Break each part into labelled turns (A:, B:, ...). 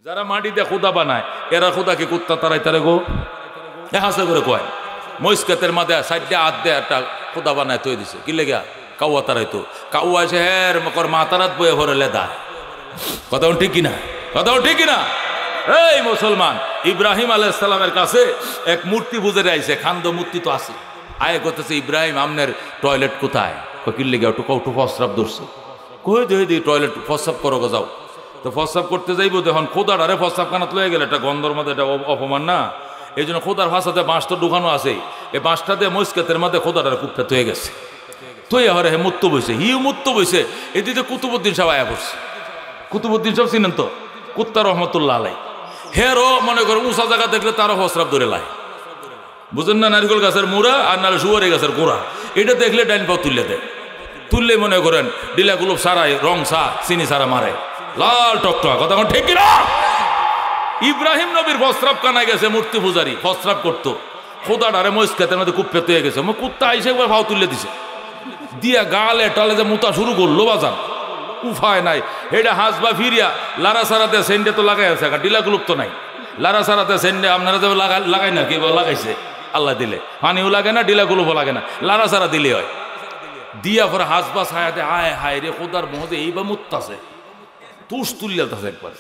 A: যারা মাটি দিয়ে খুদা বানায় এরা খুদাকে কুত্তা তারাই তারে গো হাসে করে কয় মহিষকাতের মাঝে সাইডে হাত দিয়ে একটা খুদা বানায় তৈ দিছে কি লেগা কাউয়া তারাই তো কাউয়া এসে হের মকর মাতারাত বয়ে ভরে লেদা কথা ঠিক কিনা কথা ঠিক কিনা এই মুসলমান ইব্রাহিম আলাইহিস সালামের কাছে এক মূর্তি বুঝে আইছে খান্দ মূর্তি তো আছে আয় করতেছে ইব্রাহিম আমনের টয়লেট কোথায় কি লেগে একটু কৌটু প্রস্রাব ধরছে কই দি টয়লেট প্রস্রাব করো গো যাও তো প্রস্রাব করতে যাইব তখন খোদাটারে প্রস্রাব খানাত লয়ে গেলে এটা গন্ধর মধ্যে এটা অপমান না এই জন্য খোদার ভাষাতে বাঁশ তো ঢুকানো আছে এই বাঁশটা দিয়ে মহিষকাতের মধ্যে খোদাটার কুপটা তৈয়ে গেছে তৈয়া হরে হে মুত্ত বইছে হিউ মুত্ত বইছে এদিকে কুতুবুদ্দিন সাহেব আয়া করছে কুতুবুদ্দিন সাহেব চিনেন তো কুত্তা রহমতুল্লাহ আলাই হেরও মনে করো উঁচা জায়গা দেখলে তারও প্রস্রাব ধরে লাই বুঝেন না নারিকেল গাছের মুড়া আর নাহলে সুয়ারি গাছের গোড়া এটা দেখলে ডাইন পাও তুললে দেয় তুললে মনে করেন ডিলাগুলো সারাই রং সা চিনি সারা মারে লাল টকটক কথা ঠিক কিনা ইব্রাহিম নবীর প্রস্রাব কানায় গেছে মূর্তি পূজারি প্রস্রাব করতো খোদাটারে মহিষকাতের মধ্যে কুপ পেতে গেছে কুত্তা আইসে একবার ভাও তুলে দিছে দিয়া গালে টালে যে মুতা শুরু করলো বাজান উফায় নাই এটা হাসবা ফিরিয়া লারা সারাতে সেন্ডে তো লাগাই আছে ডিলাগুলো তো নাই লারা সারাতে সেন্ডে আপনারা যে লাগাই না কি লাগাইছে আল্লাহ দিলে পানিও লাগে না ডিলাগুলো লাগে না লারা সারা দিলে হয় দিয়া পরে হাসবা ছায়াতে আয় হায় রে খোদার মহতে এইবার মুত্তাছে তুষ তুলিয়াছে একবার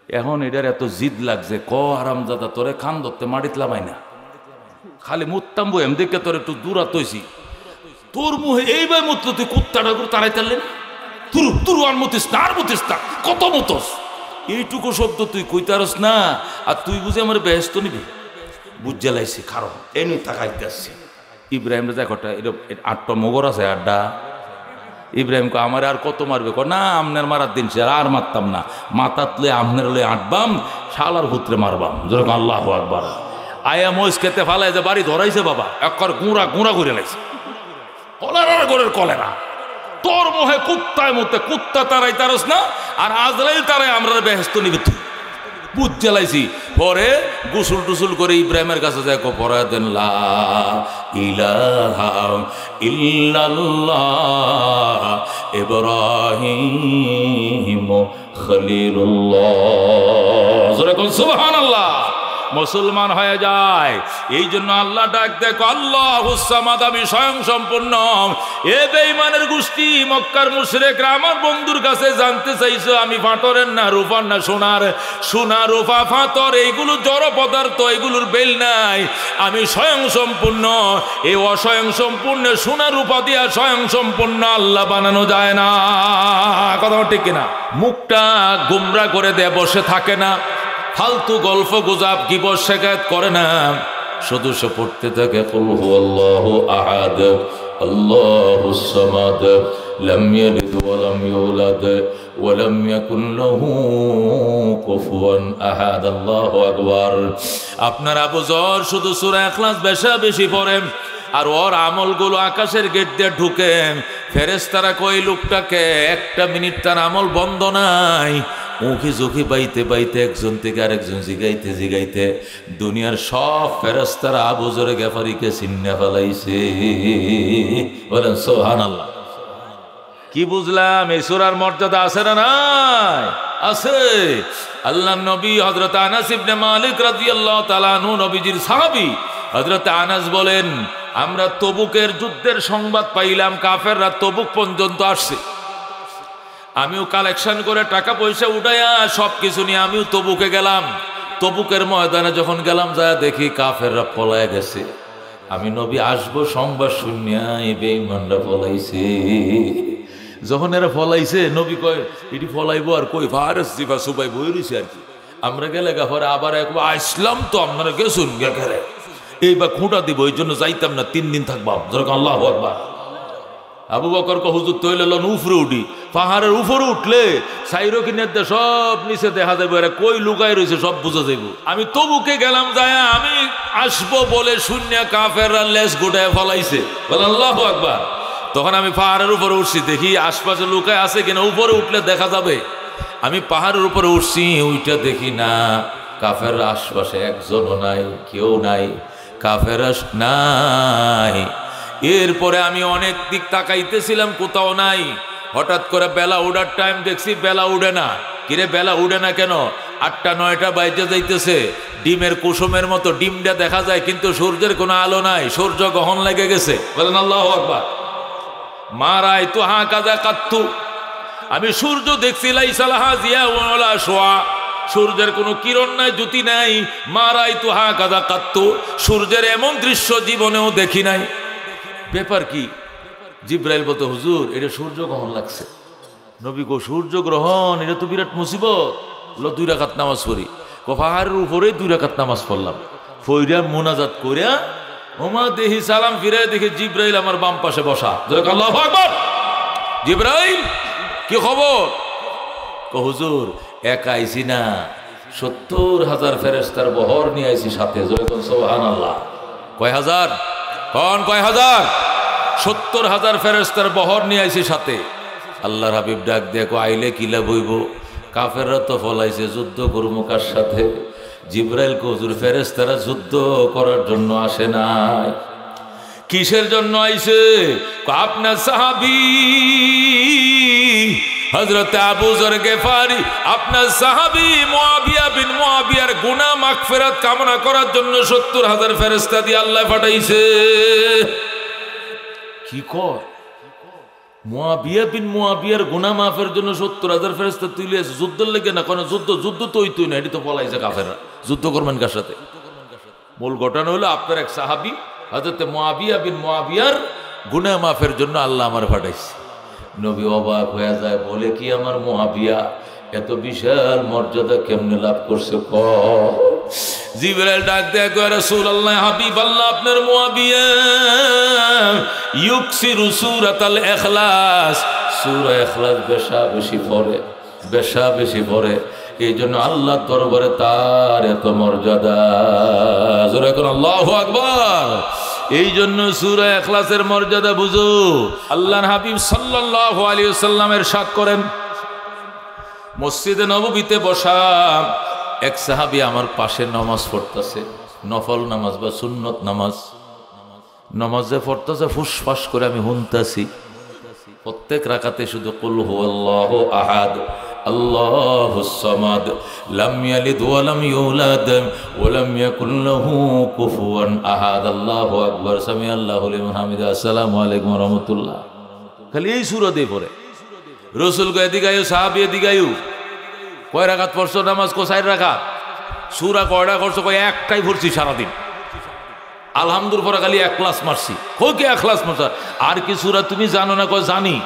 A: এখন এটার এত জিদ লাগছে ক আরামজাদা তোরে খান ধরতে মাটিত লামাই না খালি মুত্তাম বই এম দেখে তোর একটু দূরা তৈছি তোর মুহে এইবার মুতল তুই কুত্তাটা করে তাড়াই তারলেন তুরু তুরু আর মতিস না আর মতিস না কত মতস এইটুকু শব্দ তুই কইতারস না আর তুই বুঝে আমার ব্যস্ত নিবি বুঝে লাইছি কারণ এমনি তাকাইতে আসছে ইব্রাহিম রাজা কটা এরকম 8টা মগর আছে আড্ডা ইব্রাহিম কো আমার আর কত মারবে না আমনের মারার দিন আর মারতাম না মাতাতলে আমনের লয়ে আটবাম শালার পুত্রে মারবাম যেরকম আল্লাহু আকবার আয়া মহিষ খেতে ফালাই যে বাড়ি ধরাইছে বাবা একবার গুঁড়া গুঁড়া করে লাইছে কলেরার ঘরের কলেরা তোর মোহে কুত্তায় মতে কুত্তা তারাই তারস না আর আজরাইল তারাই আমরা বেহেস্ত নিবি তুই বুঝ জ্বালাইছি পরে গোসল টুসুল করে ইব্রাহিমের কাছে দেখো পরে দেন লা ইলাহা ইল্লাল্লাহ ইব্রাহিম খলিলুল্লাহ জোরে কোন সুবহানাল্লাহ মুসলমান হয়ে যায় এই জন্য আল্লাহ ডাক দেখো আল্লাহুস সামাদ আমি স্বয়ং সম্পূর্ণ এ বেঈমানের গোষ্ঠী মক্কার মুশরিকরা আমার বন্ধুর কাছে জানতে চাইছো আমি ফাটরের না রূপার না সোনার সোনা রূপা ফাটর এইগুলো জড় পদার্থ এগুলোর বেল নাই আমি স্বয়ং সম্পূর্ণ এই অস্বয়ং সম্পূর্ণ সোনা রূপা দিয়া স্বয়ং সম্পূর্ণ আল্লাহ বানানো যায় না কথা ঠিক কিনা মুখটা গুমরা করে দেয় বসে থাকে না ফালতু গল্প গুজব গিবত শিকায়ত করে না শুধু সে পড়তে থাকে কুল হুয়াল্লাহু আহাদ আল্লাহুস সামাদ লাম ইয়ালিদ ওয়া লাম ইউলাদ ওয়া লাম ইয়াকুন লাহু কুফুয়ান আহাদ আল্লাহু আকবার আপনার আবু যর শুধু সূরা ইখলাস বেশি পড়েন আর ওর আমলগুলো আকাশের গেট দিয়ে ঢুকে ফেরেশতারা কই লোকটাকে একটা মিনিট তার আমল বন্ধ নাই মুখে চোখে বাইতে বাইতে একজন থেকে আরেকজন জিগাইতে দুনিয়ার সব ফেরেশতারা আবু যর গেফারিকে চিন্না ফেলাইছে বলেন সুবহানাল্লাহ কি বুঝলাম এই সূরার মর্যাদা আছে না নাই আছে আল্লাহর নবী হযরত আনাস ইবনে মালিক রাদিয়াল্লাহু তাআলা আনহু নবীজির সাহাবী হযরত আনাস বলেন আমরা তবুকের যুদ্ধের সংবাদ পাইলাম কাফেররা তবুক পর্যন্ত আসছে আমিও কালেকশন করে টাকা পয়সা উঠাইয়া সবকিছু নিয়ে আমিও তবুকে গেলাম তবুকের ময়দানে যখন গেলাম যায় দেখি কাফেররা পলায় গেছে আমি নবী আসবো সংবাদ শুনিয়া এই বেঈমানরা পলাইছে যখন এরা ফলাইছে নবী কয় এটি ফলাইবো আর কই ফারস জিফা সুবাই বই রইছে আর কি আমরা গেলে গাফারে আবার একবার আসলাম তো আপনারা গেছুন গেলে এইবার খুঁটা দিব এই জন্য যাইতাম না 3 দিন থাকবাম যেরকম আল্লাহু আকবার আবু বকর কো হুজুর তৈলে লন উপরে উঠি পাহাড়ের উপরে উঠলে সাইরো কিনে সব নিচে দেখা যাবে এরা কই লুকাই রয়েছে সব বুঝা যাইব আমি তবুকে গেলাম যায় আমি আসবো বলে শূন্য কাফেররা লেজ গোটায় ফলাইছে বলে আল্লাহু আকবার তখন আমি পাহাড়ের উপরে উঠছি দেখি আশপাশে লুকায় আছে কিনা উপরে উঠলে দেখা যাবে আমি পাহাড়ের উপরে উঠছি ওইটা দেখি না কাফেররা আশপাশে একজনও নাই কেউ নাই কাফেররা নাই এরপরে আমি অনেক দিক তাকাইতেছিলাম কোথাও নাই হঠাৎ করে বেলা উড়ার টাইম দেখছি বেলা উড়ে না কিরে বেলা উঠে না কেন? 8টা 9টা বাইজে যাইতেছে, ডিমের কুসুমের মতো ডিমটা দেখা যায় কিন্তু সূর্যের কোনো আলো নাই, সূর্য গ্রহণ লেগে গেছে। বলেন আল্লাহু আকবার। মারাই তো হা কাজা কাত্তু, আমি সূর্য দেখছি লাইসা লাহা জিয়া ওয়ালা শোয়া, সূর্যের কোনো কিরণ নাই, জ্যোতি নাই। মারাই তো হা কাজা কাত্তু, সূর্যের এমন দৃশ্য জীবনেও দেখি নাই। ব্যাপার কি? জিব্রাইল বলতে, হুজুর এটা সূর্য গ্রহণ লাগছে। নবী গো, সূর্য গ্রহণ এটা তো বিরাট মুসিবত। 2 রাকাত নামাজ পড়ি, পাহাড়ের উপরে 2 রাকাত নামাজ পড়লাম, ফইরা মুনাজাত করিয়া ওমা দেহি সালাম ফিরে দেখে জিব্রাইল আমার বাম পাশে বসা। আল্লাহু আকবার। জিব্রাইল কি খবর? হুজুর একা আইছি না, 70,000 ফেরেশতার বহর নিয়ে আইছি সাথে। সুবহানাল্লাহ। কয় হাজার? কয় হাজার? 70,000 ফেরেশতার বহর নিয়ে আইছি সাথে। আল্লাহর হাবিব ডাক দেখো, আইলে কিলা বইব, কাফেররা তো ফলাইছে, যুদ্ধ করবো কার সাথে? জিব্রাইল কো, হুজুর ফেরেশতারা যুদ্ধ করার জন্য আসে নাই। কিসের জন্য আইছে? আপনার সাহাবী হযরত আবু যর গিফারি, আপনার সাহাবী মুআবিয়া বিন মুআবিয়ার গুনাহ মাগফিরাত কামনা করার জন্য 70,000 ফেরেশতা দিয়ে আল্লাহ পাঠাইছে। কি কর? মুআবিয়া বিন মুআবিয়ার গুনাহ মাফের জন্য 70,000 ফেরেশতা তুলে আছে, যুদ্ধের লেগে না। কোন যুদ্ধ তো হইতই না, এটি তো পলাইছে কাফেররা। যুদ্ধ করবেন কার সাথে? মূল ঘটনা হলো আপনার এক সাহাবী হযরত মুআবিয়া বিন মুআবিয়ার গুনাহ মাফের জন্য আল্লাহ আমার পাঠাইছে। নবী অবাক হয়ে যায়, বলে কি আমার মুআবিয়া এত বিশাল মর্যাদা কেমনে লাভ করছে? জিবরাইল ডাক দেয়া কয়, রাসূলুল্লাহ হাবিবাল্লাহ, আপনার মুআবিয়া ইউকসিরু সূরাতাল ইখলাস, সূরা ইখলাস বেশি পড়ে, এই জন্য আল্লাহর দরবারে তার এত মর্যাদা। জোরে কোন আল্লাহু আকবার। এই জন্য সূরা ইখলাসের মর্যাদা বুঝো। আল্লাহর হাবিব সাল্লাল্লাহু আলাইহি ওয়াসাল্লামের ইরশাদ করেন, মসজিদে নববীতে বসা এক সাহাবী আমার পাশে নামাজ পড়তেছে, নফল নামাজ বা সুন্নত নামাজে পড়তেছে, ফুসফাস করে আমি শুনতেছি। প্রত্যেক রাকাতে শুধু কুল হুয়াল্লাহু আহাদ আল্লাহুস সামাদ লাম ইয়ালিদ ওয়া লাম ইউলাদ ওয়া লাম ইয়াকুল লাহু কুফুয়ান আহাদ। আল্লাহু আকবার, সামিআল্লাহু লিমান হামিদা, আসসালামু আলাইকুম ওয়া রাহমাতুল্লাহ। খালি এই সূরা দিয়ে পড়ে। রাসূল কয় দিগায়ু, সাহাবী দিগায়ু, কয় রাকাত পড়ছো নামাজ? কো 4 রাকাত। সূরা কয়টা করছো? কয় একটাই পড়ছি সারাদিন। আলহামদুলিল্লাহ পরে খালি ইখলাস মারছি। কই কি ইখলাস মারছ? আর কি সূরা তুমি জানো না? কয় জানি।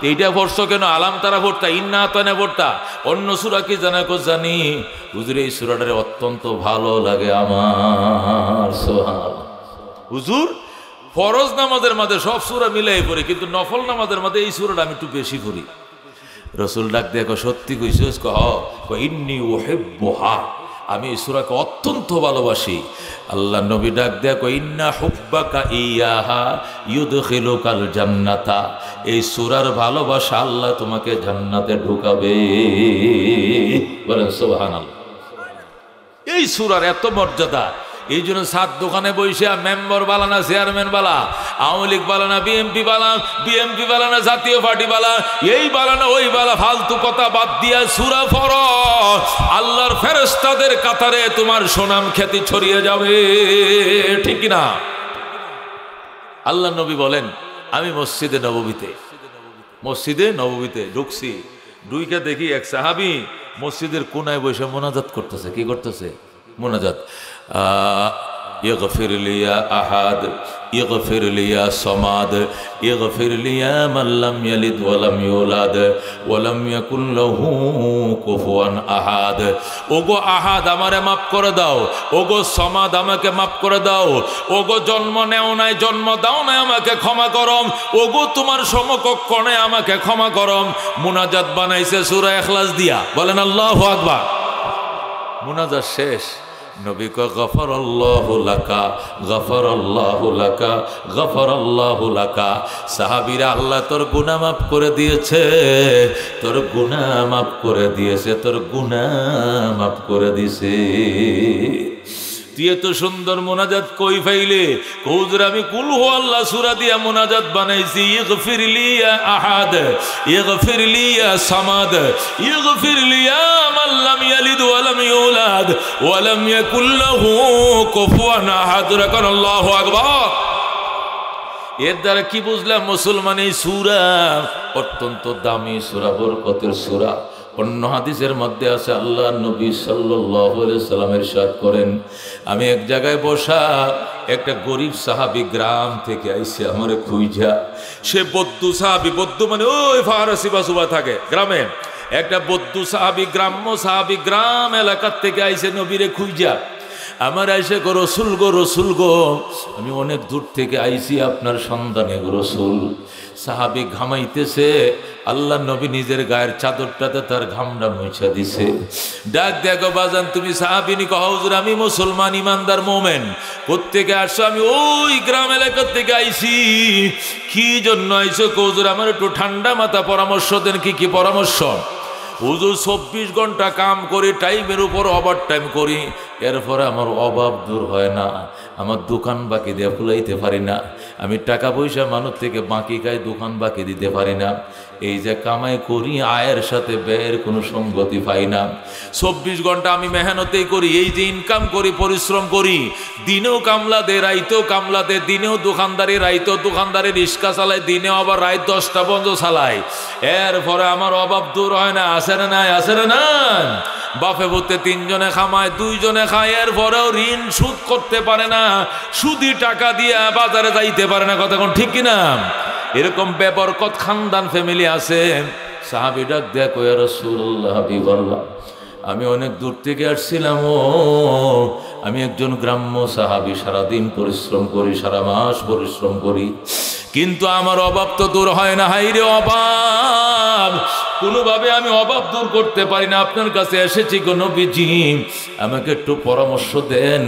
A: এইটা পড়ছো কেন? আলাম তারা পড়তা, ইন্না আতানা পড়তা, অন্য সূরা কি জানা? কো জানি। হুজুর এই সূরাটারে অত্যন্ত ভালো লাগে আমার। সুবহানাল্লাহ। হুজুর ফরজ নামাজের মধ্যে সব সূরা মিলাই পড়ি, কিন্তু নফল নামাজের মধ্যে এই সূরাটা আমি একটু বেশি পড়ি। রাসূল ডাক দেখো, সত্যি কইছিস? ইন্নী উহিব্বুহা, আমি এই সূরাকে অত্যন্ত ভালোবাসি। আল্লাহ নবী ডাক দেখো, ইন্না হুব্বাকা ইয়াহা ইউদখিলুকাল জান্নাতা, এই সূরার ভালোবাসা আল্লাহ তোমাকে জান্নাতে ঢুকাবে। বলেন সুবহানাল্লাহ। এই সূরার এত মর্যাদা। এই জন্য 7 দোকানে বসে মেম্বার বালা না চেয়ারম্যান বালা, আওয়ামী লীগ বালা না বিএমপি বালা না জাতীয় পার্টি বালা, এই বালা না ওই বালা, ফালতু কথা বাদ দিয়া সূরা পড়ো, আল্লাহর ফেরেশতাদের কাতারে তোমার সুনাম খ্যাতি ছড়িয়ে যাবে। ঠিক না? আল্লাহ নবী বলেন, আমি মসজিদে নববীতে ঢুকছি, ঢুকে দেখি এক সাহাবী মসজিদের কোনায় বসে মোনাজাত করতেছে। কি করতেছে? মোনাজাত। ইগফির লিয়া আহাদ ইগফির লিয়া সমাদ ইগফির লিয়া মান লাম ইয়ালিদ ওয়া লাম ইউলাদ ওয়া লাম ইয়াকুল লাহু কুফুয়ান আহাদ। ওগো আহাদ আমারে মাফ করে দাও, ওগো সমাদ আমাকে মাফ করে দাও, ওগো জন্ম নেও নাই জন্ম দাও নাই আমাকে ক্ষমা করম, ওগো তোমার সমকক্ষ নাই আমাকে ক্ষমা করম। মুনাজাত বানাইছে সূরা ইখলাস দিয়া। বলেন আল্লাহু আকবার। মুনাজাত শেষ, নবী কয় গফরাল্লাহু লাকা গফরাল্লাহু লাকা গফরাল্লাহু লাকা। সাহাবীরা, আল্লাহ তোর গুনাহ মাফ করে দিয়েছে, তোর গুনাহ মাফ করে দিয়েছে, তোর গুনাহ মাফ করে দিয়েছে। তুই এত সুন্দর মোনাজাত কই ফাইলে? হুজুর আমি কুল হু আল্লাহ সূরা দিয়া মোনাজাত বানাইছি। ইগফিরলি ইয়া আহাদ, ইগফিরলি ইয়া সামাদ, ইগফিরলি ইয়া মান লাম ইয়ালিদ ওয়া লাম ইউলাদ ওয়া লাম ইয়াকুল লাহু কুফুয়ান আহাদ। রাকান আল্লাহু আকবার। এর দ্বারা কি বুঝলাম? মুসলমান এই সূরা অত্যন্ত দামি সূরা, বরকতের সূরা। অন্য হাদিসের মধ্যে আছে আল্লাহ নবী সাল্লাল্লাহু আলাইহি সাল্লাম ইরশাদ করেন, আমি এক জায়গায় বসা, একটা গরিব সাহাবী গ্রাম থেকে আইসে আমারে খুঁজা। সে বদ্দু সাহাবী, বদ্দু মানে ওই ফারাসি বাসুবা থাকে গ্রামে, একটা বদ্দু সাহাবী, গ্রাম্য সাহাবী, গ্রাম এলাকার থেকে আইসে নবীরে খুঁজা। আমার আইসে গো রসুল গো, রসুল গো, আমি অনেক দূর থেকে আইসি আপনার সন্ধানে গো রসুল। সাহাবী ঘামাইতেছে, আল্লাহ নবী নিজের গায়ের চাদরটাতে তার ঘামটা মুছা দিছে। ডাক দেখো বাজান, তুমি সাহাবিনী কহ হুজুর আমি মুসলমান ইমানদার মোমেন। কোত্থেকে আসছো? আমি ওই গ্রাম এলাকার থেকে আইছি। কি জন্য আইসো? হুজুর আমার একটু ঠান্ডা মাথা পরামর্শ দেন। কি পরামর্শ? হুজুর 24 ঘন্টা কাম করি, টাইমের উপর ওভার টাইম করি, এরপরে আমার অভাব দূর হয় না, আমার দোকান বাকি দিয়ে ফুলাইতে পারি না, আমি টাকা পয়সা মানুষ থেকে বাকি খাই, দোকান বাকি দিতে পারি না। এই যে কামাই করি, আয়ের সাথে ব্যয়ের কোনো সঙ্গতি পাই না। 24 ঘন্টা আমি মেহনতেই করি, এই যে ইনকাম করি, পরিশ্রম করি, দিনেও কামলা দে, রাইতেও কামলা দে, দিনেও দোকানদারি, রাইতেও দোকানদারি, রিক্সা চালাই, দিনেও আবার রাইত 10টা পর্যন্ত চালাই, এরপরে আমার অভাব দূর হয় না। আসে না নাই? আসে না নাই? বাপে বলতে 3 জনে খামায়, 2 জনে খায়, এরপরেও ঋণ সুদ করতে পারে না, সুদি টাকা দিয়ে বাজারে যাইতে পারে না। কথা কোন ঠিক কিনা? এরকম বেবরকত খানদান ফ্যামিলি আছে। সাহাবী ডাক দেয়া কই, ইয়া রাসূলুল্লাহ, হাবিবাল্লাহ, আমি অনেক দূর থেকে আসছিলাম, আমি একজন গ্রাম্য সাহাবী, সারাদিন পরিশ্রম করি, সারা মাস পরিশ্রম করি, কিন্তু আমার অভাব তো দূর হয় না। হাইরে অভাব, কোনোভাবে আমি অভাব দূর করতে পারি না। আপনার কাছে এসেছি গো নবীজি, আমাকে একটু পরামর্শ দেন,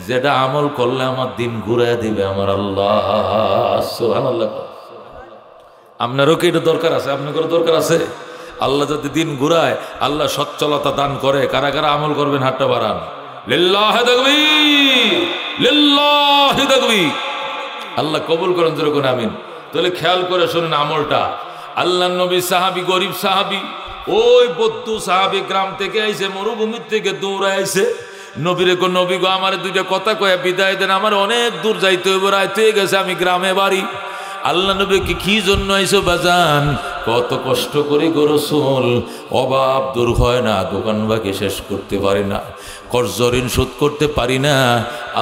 A: যেটা আমল করলে আমার দিন ঘুরায় দিবে আমার আল্লাহ। সুবহানাল্লাহ। আপনারও কি এটা দরকার আছে? আপনাদেরও দরকার আছে? আল্লাহ যদি দিন ঘুরায়, আল্লাহ সচ্ছলতা দান করে, কারা কারা আমল করবেন? হাতটা বাড়ান। লিল্লাহি তাকবীর, লিল্লাহি তাকবীর। আল্লাহ কবুল করেন, যেরকম আমিন। তাহলে খেয়াল করে শুনুন আমলটা। আল্লাহ নবী সাহাবী, গরিব সাহাবী, ওই বদ্দু সাহাবী গ্রাম থেকে আইছে, মরুভূমির থেকে দৌড়ায় আইছে। নবীরে গো, নবী গো, আমার 2টা কথা কয়ে বিদায় দেন, আমার অনেক দূর যাইতে হইব, রাইতে হয়ে গেছে, আমি গ্রামে বাড়ি। আল্লাহ নবী কি জন্য আইসো বাজান? কত কষ্ট করি গো রাসূল, অভাব দূর হয় না, দোকান বাকি শেষ করতে পারি না, কর্জ ঋণ শোধ করতে পারি না,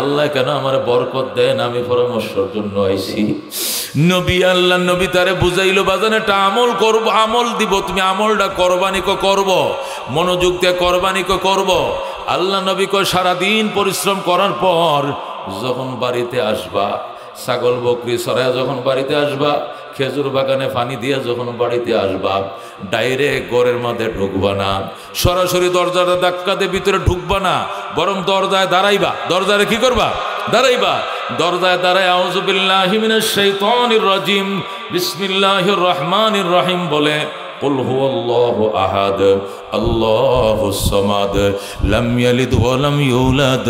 A: আল্লাহ কেন আমার বরকত দেন? আমি পরামর্শের জন্য আইছি। নবী, আল্লাহ নবী তারে বুঝাইলো, বাজান একটা আমল করব, আমল দিব, তুমি আমলটা করবানি কো করব, মনোযোগ দিয়ে করবানি কো করব। আল্লাহ নবী কয় সারাদিন পরিশ্রম করার পর যখন বাড়িতে আসবা, ছাগল বকরি সরায় যখন বাড়িতে আসবা, খেজুর বাগানে পানি দিয়ে যখন বাড়িতে আসবা, ডাইরেক্ট ঘরের মধ্যে ঢুকবা না, সরাসরি দরজাটা ধাক্কা দিয়ে ভিতরে ঢুকবা না, বরং দরজায় দাঁড়াইবা। দরজায় কি করবা? দাঁড়াইবা। দরজায় দাঁড়ায় আউযু বিল্লাহি মিনাশ শাইতানির রাজিম, বিসমিল্লাহির রহমানির রহিম বলে কুল হুয়াল্লাহু আহাদ, আল্লাহুস সামাদ, লাম ইয়ালিদ ওয়া লাম ইউলাদ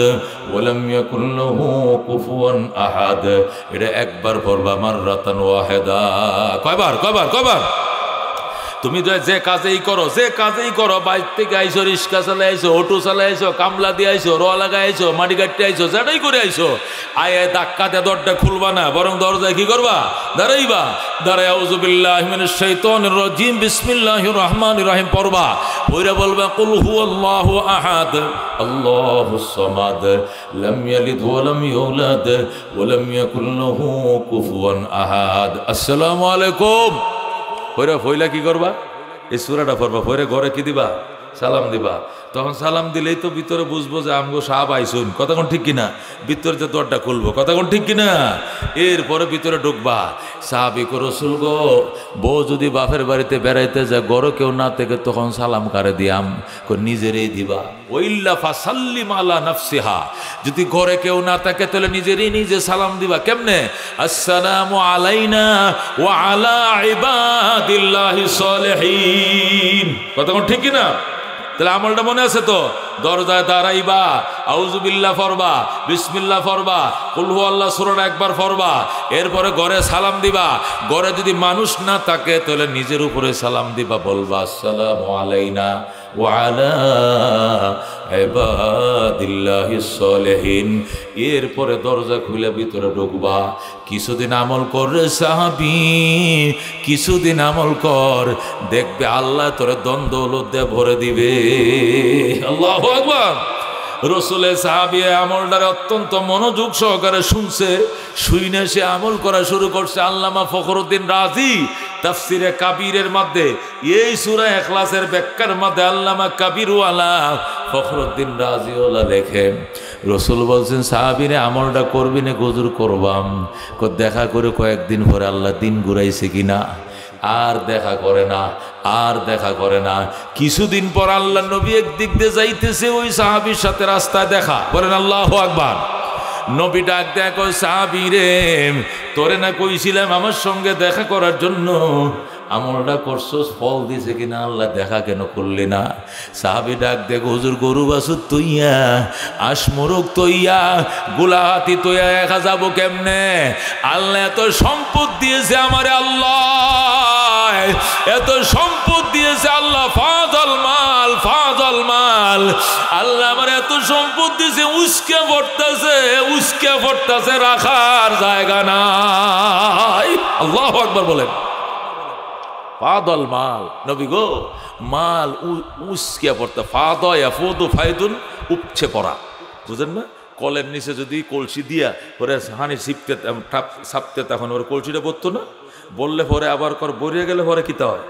A: ওয়া লাম ইয়াকুল লাহু কুফুয়ান আহাদ। এটা একবার পড়বা, মাররাতান ওয়াহিদা। কয়বার? কয়বার? কয়বার? তুমি যে কাজেই করো, বাইর থেকে আইসো, রিক্সা চালাই আইসো, অটো চালাই আইসো, কামলা দিয়ে আইসো, র লাগাই আইসো, মাটি কাটতে আইসো, যেটাই করে আইসো, আয়ে ধাক্কাতে দরজা খুলবা না, বরং দরজায় কি করবা? দাঁড়াইবা। দাঁড়ায় আউযু বিল্লাহি মিনাশ শাইতানির রাজিম, বিসমিল্লাহির রহমানির রহিম পড়বা। পড়া বলবা কুল হুয়াল্লাহু আহাদ, আল্লাহুস সামাদ, লাম ইয়ালিদ ওয়া লাম ইউলাদ ওয়া লাম ইয়াকুল লাহু কুফুয়ান আহাদ। আসসালামু আলাইকুম। ফইলা কি করবা? এই সূরাটা পড়বা, পড়ে ঘরে কি দিবা? সালাম দিবা। তখন সালাম দিলেই তো ভিতরে বুঝবো যে আমগো সাহাব আইসুন। কথা কোন ঠিক কিনা? ভিতরে যে দরজা খুলবো। কথা কোন ঠিক কিনা? এরপরে ভিতরে ঢুকবা। সাহাবী কো রাসূল গো, বউ যদি বাপের বাড়িতে বেড়াইতে যায়, ঘরে কেউ না থেকে, তখন সালাম কারে দিয়াম? নিজেরই দিবা। ওইল্লা ফাসাল্লিম আলা নাফসিহা, যদি ঘরে কেউ না থাকে তাহলে নিজে সালাম দিবা। কেমনে? আসসালামু আলাইনা ওয়া আলা ইবাদিল্লাহিস সালিহিন। কথা কোন ঠিক কিনা? তাহলে আমলটা মনে আছে তো? দরজায় দাঁড়াইবা, আউযুবিল্লাহ পড়বা, বিসমিল্লাহ পড়বা, কুল হুয়াল্লাহ সূরাটা একবার পড়বা, এরপরে ঘরে সালাম দিবা। ঘরে যদি মানুষ না থাকে তাহলে নিজের উপরে সালাম দিবা, বলবা আসসালামু আলাইনা ওয়া আলা ইবাদিল্লাহিস সালিহিন। এরপরে দরজা খুলে ভিতরে ঢুকবা। কিছুদিন আমল কর রে সাহাবী, কিছুদিন আমল কর, দেখবে আল্লাহ তোরে দ্বন্দ্ব দিয়ে ভরে দিবে। আল্লাহু আকবার। রসুলের সাহাবী আমলটারে অত্যন্ত মনোযোগ সহকারে শুনছে, শুনে সে আমল করা শুরু করছে। আল্লামা ফখরুদ্দিন রাজি তাফসিরে কাবীরের মধ্যে এই সূরা ইখলাসের ব্যাখ্যার মধ্যে আল্লামা কাবীরওয়ালা ফখরুদ্দিন রাজিওয়ালা লেখেন, রসুল বলছেন সাহাবীরে আমলটা করবি না হুজুর করবাম। দেখা করে কয়েকদিন পরে আল্লাহ দিন ঘুরাইছে কিনা, আর দেখা করে না, আর দেখা করে না। কিছুদিন পর আল্লাহ নবী একদিক দিয়ে যাইতেছে, ওই সাহাবীর সাথে রাস্তায় দেখা করেন। আল্লাহু আকবার। নবী ডাক দেয়া কয় সাহাবী রে, তোরে না কইছিলাম আমার সঙ্গে দেখা করার জন্য, আমলটা করছস, ফল দিছে কিনা, আল্লাহ দেখা কেন করলি না? সাহাবী ডাক দেখ, হুজুর গরু বাছুর তৈয়া, আশমুরুক তৈয়া, গুলাহাতি তৈয়া একা যাবো কেমনে? আল্লাহ এত সম্পদ দিয়েছে আমারে, আল্লাহ এত সম্পদ দিয়েছে, আল্লাহ ফাজাল মাল, ফাজাল মাল, আল্লাহ আমার এত সম্পদ দিয়েছে, উস্কে পড়তেছে, উস্কে পড়তেছে, রাখার জায়গা নাই। আল্লাহু আকবার বলেন। ফাদল মাল, নবী গো মাল উস্কে পড়তে, ফাদা ইয়াফুদু ফায়দুন, উপচে পড়া, বুঝেন না? কলের নিচে যদি কলসি দিয়া পরে হানি ছিপতে ছাপতে, তখন ওর কলসিটা পড়তো না, বললে পরে আবার কর বরিয়ে গেলে পরে কিতা হয়,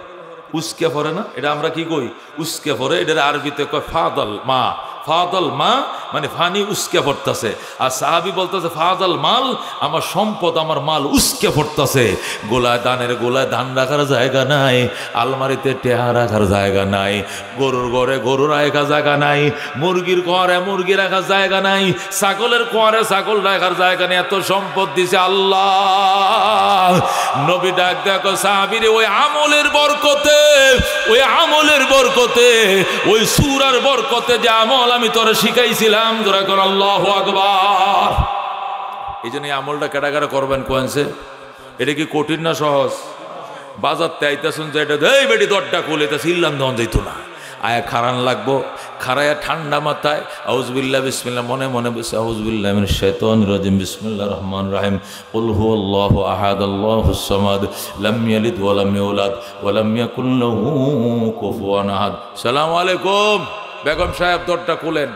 A: উস্কে পড়ে না? এটা আমরা কি কই, উস্কে পড়ে। এটার আরবিতে কয় ফাদল মা, ফাদল মা মানে ফানি উস্কে পড়তেছে। আর সাহাবী বলতেছে ফাদল মাল, আমার সম্পদ, আমার মাল উস্কে পড়তেছে। গোলায় দানের গোলায় ধান রাখার জায়গা নাই, আলমারিতে টেহা রাখার জায়গা নাই, গরুর ঘরে গরু রাখার জায়গা নাই, মুরগির ঘরে মুরগি রাখার জায়গা নাই, ছাগলের ঘরে ছাগল রাখার জায়গা নেই, এত সম্পদ দিছে আল্লাহ। নবী ডাক দেখো সাহাবীরে, ওই আমলের বরকতে, ওই আমলের বরকতে, ওই সূরার বরকতে যে আমল আমি তোরে শিখাইছিলাম, তোরা কর আল্লাহু আকবার। এই জন্য এই আমলটা কেটা কেটা করবেন কোয়েন্সে? এটা কি কঠিন না সহজ? বাজারতে আইতেছেন যে এটা এই বেটি দরটা খুলে তা সিল্লাম দেওয়া যেত না, আয়া খারান লাগবো, খারায়া ঠান্ডা মাথায় আউযুবিল্লাহ বিসমিল্লাহ মনে মনে বসে আউযুবিল্লাহি মিনাশ শাইতানির রাজিম বিসমিল্লাহির রহমানির রহিম কুল হুয়াল্লাহু আহাদ আল্লাহুস সামাদ লাম ইয়ালিদ ওয়া লাম ইউলাদ ওয়া লাম ইয়াকুল লাহু কুফুয়ান আহাদ। সালামু আলাইকুম। বেগম সাহেব দরটা খুলেন।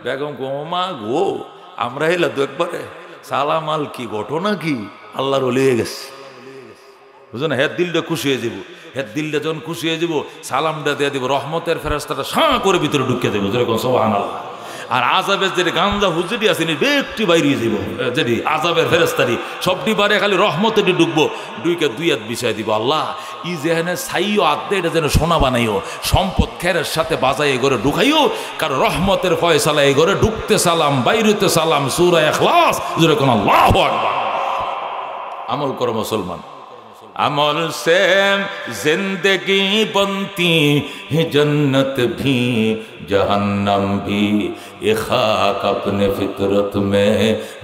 A: বেগম গোমা গো, আমরা এলা তো একবারে সালাম আল, কি ঘটনা কি, আল্লাহর ওলি হয়ে গেছে, বুঝলেন? হের দিলটা খুশি হয়ে যাব, হের দিলটা যখন খুশি হয়ে যাব সালামটা দিয়ে দিব, রহমতের ফেরেশতাটা সাঁ করে ভিতরে ঢুকিয়ে দেবো, যেরকম সুবহানাল্লাহ। আর আজাবের যে গাঞ্জা হুজুরি আছে ব্যক্তি বাইরে যাব, যেটি আজাবের ফেরেশতারি সবটি বারে খালি রহমতেটি ঢুকবো, ডুইকে দুই হাত বিছাই দিব। আল্লাহ ই যেখানে ছাইও আদে এটা যেন সোনা বানাইও, সম্পদ খেরের সাথে বাজাই এ ঘরে ঢুকাইও, কারণ রহমতের ফয়সালা এই ঘরে ঢুকতে সালাম, বাইরেতে সালাম, সূরা ইখলাস, যেরকম আল্লাহু আকবার। আমল করো মুসলমান, अमल से जिंदगी बनती है जन्नत भी जहन्नम भी, ये खाक अपने फितरत में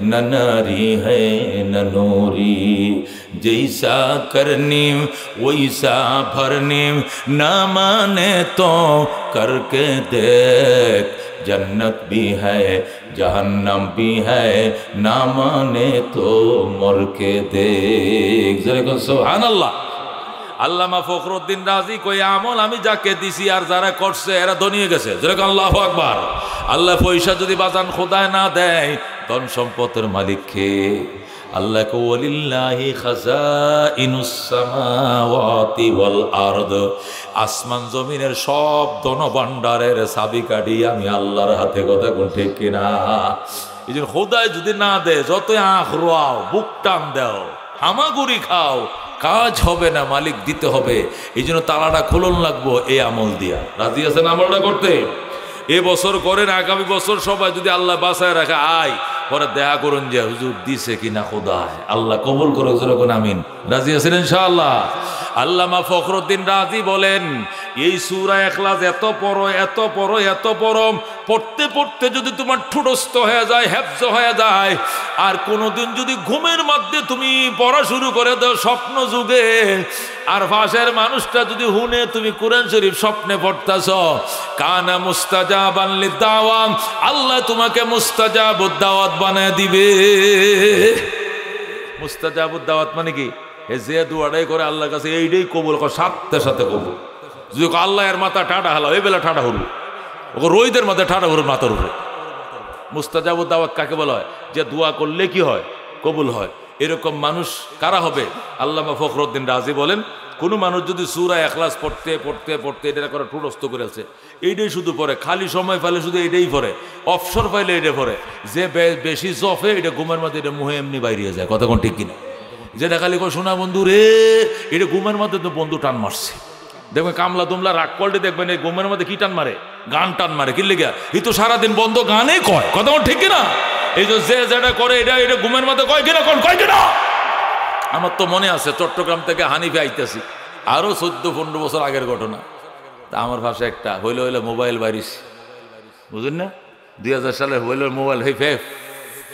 A: न नारी है न नूरी, जैसा करनी वैसा भरनी, ना माने तो करके देख, जन्नत भी है जहन्नम भी है, ना माने तो मर के देख। सुबहानाल्लाह। আল্লামা ফখরুদ্দিন রাজি কই আমল আমি যাকে দিছি আর যারা করছে এরা ধনিয়ে গেছে, যেরকম আল্লাহু আকবার। আল্লাহ পয়সা যদি বাজান খোদায় না দেয়, ধন সম্পদের মালিক কে? আল্লাহ কো ওয়ালিল্লাহি খাযাইনুস সামাওয়াতি ওয়াল আরদ, আসমান জমিনের সব ধন ভান্ডারের চাবিকাঠি আমি আল্লাহর হাতে, কথা কোন ঠিক কিনা? এই জন্য খোদায় যদি না দেয়, যতই আখ রোয়াও, বুক টান দাও, হামাগুড়ি খাও, কাজ হবে না, মালিক দিতে হবে। এই জন্য তালাটা খোলন লাগবো এই আমল দিয়া। রাজি আছেন আমলটা করতে? এ বছর করেন, আগামী বছর সবাই যদি আল্লাহ বাঁচায় রাখে, আয় পরে দেখা করুন যে হুজুর দিছে কিনা খোদায়, আল্লাহ কবুল করে যেরকম আমিন। রাজি আছেন ইনশাআল্লাহ? আল্লামা ফখরুদ্দিন রাজি বলেন এই সূরা ইখলাস এত বড় পড়তে পড়তে যদি তোমার ঠুটস্থ হয়ে যায়, হেফজ হয়ে যায়, আর কোনোদিন যদি ঘুমের মধ্যে তুমি পড়া শুরু করে দাও স্বপ্ন যুগে, আর পাশের মানুষটা যদি হুনে তুমি কোরআন শরীফ স্বপ্নে পড়তাছ, কানা মুস্তাজাবান লিদাওয়াম, আল্লাহ তোমাকে মুস্তাজাবুদ দাওয়াত বানায় দিবে। মুস্তাজাবুদ দাওয়াত মানে কি? যে দুয়াটাই করে আল্লাহর কাছে এইটাই কবুল কর, সাথে সাথে কবুল। যদি আল্লাহ এর মাথা ঠাডা হালাও, এই বেলা ঠাডা হলো, ও রোহিতের মাথায় ঠাডা হলো মাথার উপরে। মুস্তাজাবুদ দাওয়াত কাকে বলা হয়? যে দোয়া করলে কি হয়? কবুল হয়। এরকম মানুষ কারা হবে? আল্লামা ফখরুদ্দিন রাজি বলেন কোনো মানুষ যদি সূরা ইখলাস পড়তে এটা করে ঠুটস্থ করেছে, এইটাই শুধু পড়ে, খালি সময় পাইলে শুধু এইটাই পড়ে, অবসর পাইলে এটা পড়ে, যে বেশি জফে এটা ঘুমের মধ্যে এটা মুহে এমনি বাইরে যায়। কথা কোন ঠিক কিনা? যেটা খালি কয় শোনা বন্ধু রে, এটা ঘুমের মধ্যে তো বন্ধু টান মারছে। দেখবেন কামলা দুমলা রাগ করলে দেখবেন এই ঘুমের মধ্যে কি টান মারে? গান টান মারে। কি লেগে? এই তো সারাদিন বন্ধ গানে কয়। কথা কোন ঠিক কিনা? এই যে যেটা করে এটা ঘুমের মধ্যে কয় কিনা, কয় কিনা? আমার তো মনে আছে চট্টগ্রাম থেকে হানিফে আইতেছি, আরো 14-15 বছর আগের ঘটনা। তা আমার ভাষা একটা হইলে মোবাইল বাইরিস, বুঝলেন না? 2000 সালে হইলে মোবাইল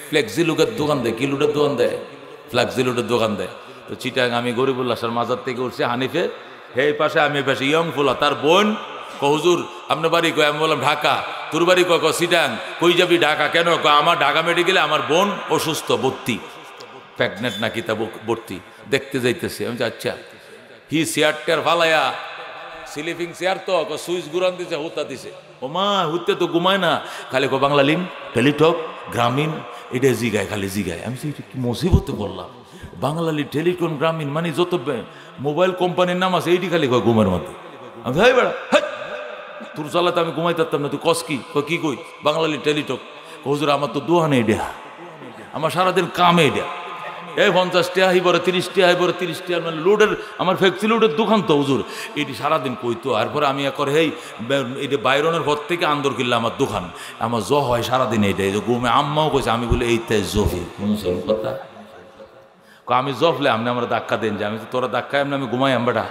A: ফ্লেক্সি লুকের দোকান দেয়, কি লুটের দোকান দেয়? ফ্লেক্সি লুটের দোকান দেয়। তো চিটাং আমি গরিবুল্লাহ সার মাজার থেকে উঠছি হানিফে, এই পাশে আমি পাশে ইয়ং ফুলা, তার বোন হুজুর আপনার বাড়ি কয়? আমি বললাম ঢাকা। তোর বাড়ি কয়? চিটাং। কই যাবি? ঢাকা। কেন? আমার ঢাকা মেডিকেলে আমার বোন অসুস্থ, ভর্তি, প্রেগনেন্ট নাকি তা ভর্তি, দেখতে যাইতেছে। আমি আচ্ছা। হি চেয়ারটার ফালাইয়া, স্লিপিং চেয়ার তো সুইচ গুরান দিছে, হুতা দিছে। ও মা হুতে তো ঘুমায় না, খালি বাংলা লিঙ্ক, টেলিটক, গ্রামীণ, এটা জিগায়, খালি জিগায়। আমি কি মুসিবতে বললাম? বাংলালি, টেলিটন, গ্রামীণ মানে যত মোবাইল কোম্পানির নাম আছে এইটি খালি কয় ঘুমের মধ্যে। আমি ভাই বেড়া তোর চালাতে আমি ঘুমাই পারতাম না, তুই কস কি? কি কই? বাংলালি, টেলিটক। হুজুর আমার তো দোহানে এটা, আমার সারাদিন কামে এটা, এই 50 টাকা হইবরে 30 টাকা হইবরে 30 টাকা, মানে লোডের, আমার ফ্যাক্টরি লোডের দোকান তো হুজুর, এটি সারাদিন কইতো। তারপরে আমি একর হেই এটা বাইরনের ঘর থেকে আন্দর কিনলে আমার দোকান, আমার জ হয় সারাদিন এইটা, এই যে ঘুমে আম্মাও কইছে। আমি বলি এইটাই জফি কথা, আমি জফলে আপনি আমার ধাক্কা দেন, যে আমি তো তোরা ধাক্কায় এমনি আমি ঘুমাই আমবাটা,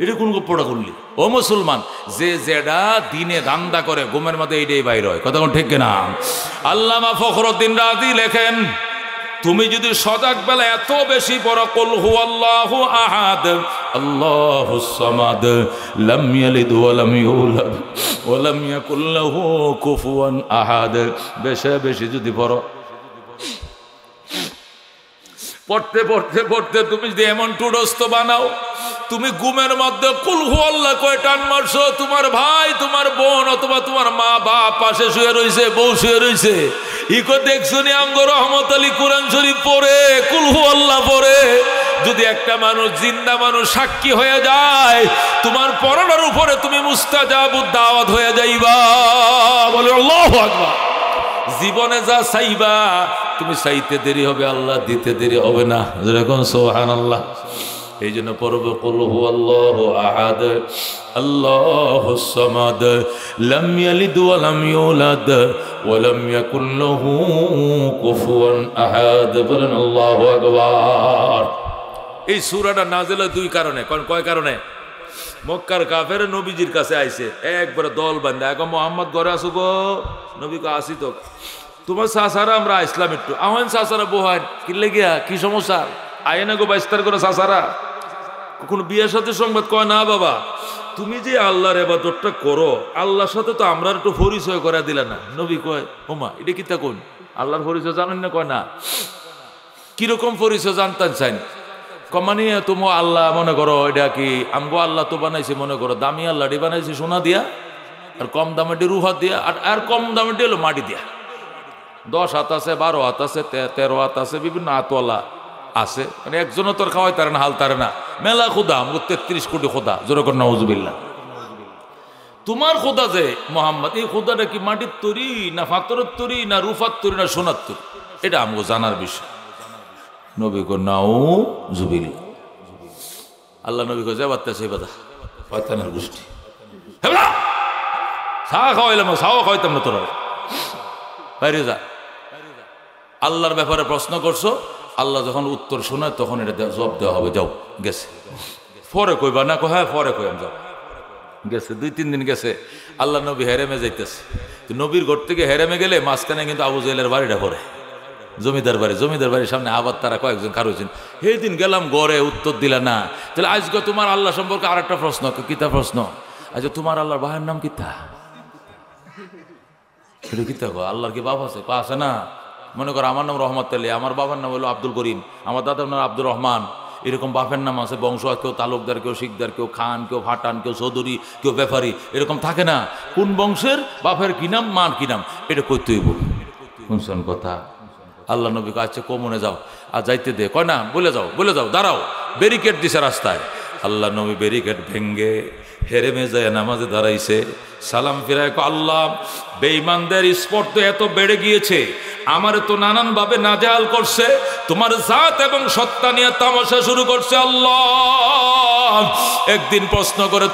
A: এটা কোন গপ্পটা করলি? ও মুসলমান, যে যেটা দিনে দান্দা করে ঘুমের মধ্যে এইটাই বাইর হয়। কথা কোন ঠিক কিনা? আল্লামা ফখরুদ্দিন রাজি লেখেন তুমি যদি সজাগ বেলা এত বেশি পড়ো, কুল হুয়াল্লাহু আহাদ আল্লাহুস সামাদ লাম ইয়ালিদ ওয়া লাম ইউলাদ ওয়া লাম ইয়াকুল লাহু কুফুয়ান আহাদ, বেশি যদি পড়ো, পড়তে তুমি যদি এমন টুডস্ত বানাও, তুমি ঘুমের মধ্যে কুল হুয়াল্লাহ কয় টান মারছো, তোমার ভাই, তোমার বোন অথবা তোমার মা বাপ পাশে শুয়ে রইছে, বউ শুয়ে রইছে, ইকো দেখছো নি আমগো রহমত আলী কোরআন শরীফ পড়ে, কুল হুয়াল্লাহ পড়ে, যদি একটা মানুষ, জিন্দা মানুষ সাক্ষী হয়ে যায়, তোমার পড়ানোর উপরে তুমি মুস্তাজাবুদ দাওয়াত হয়ে যাইবা। বলে আল্লাহু আকবার। জীবনে যা চাইবা তুমি চাইতে দেরি হবে, আল্লাহ দিতে দেরি হবে না। যেরকম সুবহানাল্লাহ। এই জন্য পড়ব কুল হুয়াল্লাহু আহাদ আল্লাহুস সামাদ লাম ইয়ালিদ ওয়া লাম ইউলাদ ওয়া লাম ইয়াকুল লাহু কুফুয়ান আহাদ। বলেন আল্লাহু আকবার। এই সূরাটা নাযিল হয় দুই কারণে। কয় কারণে? মক্কার কাফের নবীজির কাছে আইছে, একবারে দল বান্ধা, এখন মোহাম্মদ ঘরে আসো গো, নবী কো আসি তো, তোমার চাচারা আমরা ইসলাম একটু আহ্বান, চাচারা বোহান কিনলে গিয়া কি সমস্যা আয় না গো বাইস্তার করে চাচারা। কখনো বিয়ের সাথে সংবাদ কয় না বাবা, তুমি যে আল্লাহর ইবাদতটা করো, আল্লাহর সাথে তো আমরা একটু পরিচয় করে দিলে না। নবী কয় ওমা এটা কি তা কোন আল্লাহর পরিচয় জানেন না? কয় না। কিরকম পরিচয় জানতেন চাইন? কমানি তোমার আল্লাহ মনে করো এটা কি আমগো আল্লাহ তো বানাইছে, মনে করো দামি আল্লাহটি বানাইছে সোনা দিয়া, আর কম দামেটি রুহা দিয়া, আর কম দামেটি হলো মাটি দিয়া। 10 হাত আছে, 12 হাত আছে, 13 হাত আছে, বিভিন্ন হাতওয়ালা আছে, মানে একজনও তোর খাওয়াই তারে না, হাল তারে না। মেলা খোদা, আমগো 33 কোটি খোদা, জোরে কর নাউজুবিল্লাহ। তোমার খোদা যে মোহাম্মদ, এই খোদাটা কি মাটির তৈরি না ফাতরের তৈরি না রুফার তৈরি না সোনার তৈরি, এটা আমগো জানার বিষয়। নবী কো নাউজুবিল্লাহ। আল্লাহ নবী কো যাবাতে সেই বাদা শয়তানের গোষ্ঠী, হেবলা চা খাওয়াইলাম, চাও খাওয়াইতাম না তোরা, বাইরে যা। আল্লাহর ব্যাপারে প্রশ্ন করছো, আল্লাহ যখন উত্তর শোনায় তখন এটা জবাব দেওয়া হবে, যাও গেছে। পরে কইবা না? হ্যাঁ পরে কইম। যাও। গেছে 2-3 দিন গেছে, আল্লাহ নবী হেরেমে যাইতেছে। তো নবীর ঘর থেকে হেরেমে গেলে মাঝখানে কিন্তু আবু জাহেলের বাড়িটা পড়ে, জমিদার বাড়ির সামনে। আবার তারা কয়েকজন খারুছেন। সেই দিন গেলাম ঘরে, উত্তর দিলা না। তাহলে আজকে তোমার আল্লাহ সম্পর্কে আর একটা প্রশ্ন। কিতা প্রশ্ন? আচ্ছা তোমার আল্লাহর ভাইয়ের নাম কিতা? সেটা কিতা গো? আল্লাহর কি বাপ আছে? আছে না? মনে করো আমার নাম রহমত আলী, আমার বাবার নাম হলো আব্দুল করিম, আমার দাদার নাম আব্দুর রহমান। এরকম বাপের নাম আছে, বংশ, কেউ তালুকদার, কেউ শিকদার, কেউ খান, কেউ ফাটান, কেউ চৌধুরী, কেউ ব্যাপারী, এরকম থাকে না? কোন বংশের বাপের কি নাম, মার কি নাম, এটা কইতে হইব। শুনছেন কথা? আল্লাহ নবী আচ্ছা কমনে যাও, আর যাইতে দে। কয় না, বলে যাও, দাঁড়াও। ব্যারিকেড দিছে রাস্তায়। আল্লাহ নবী ব্যারিকেড ভেঙ্গে হেরেমে যায় নামাজে দাঁড়াইছে। সালাম ফিরায় আল্লাহ, বেঈমানদের স্পর্ধ এত বেড়ে গিয়েছে, আমার তো নানান ভাবে নাজাল করছে, তোমার জাত এবং সত্তা নিয়ে তামাশা শুরু করছে। আল্লাহ একদিন প্রশ্ন করে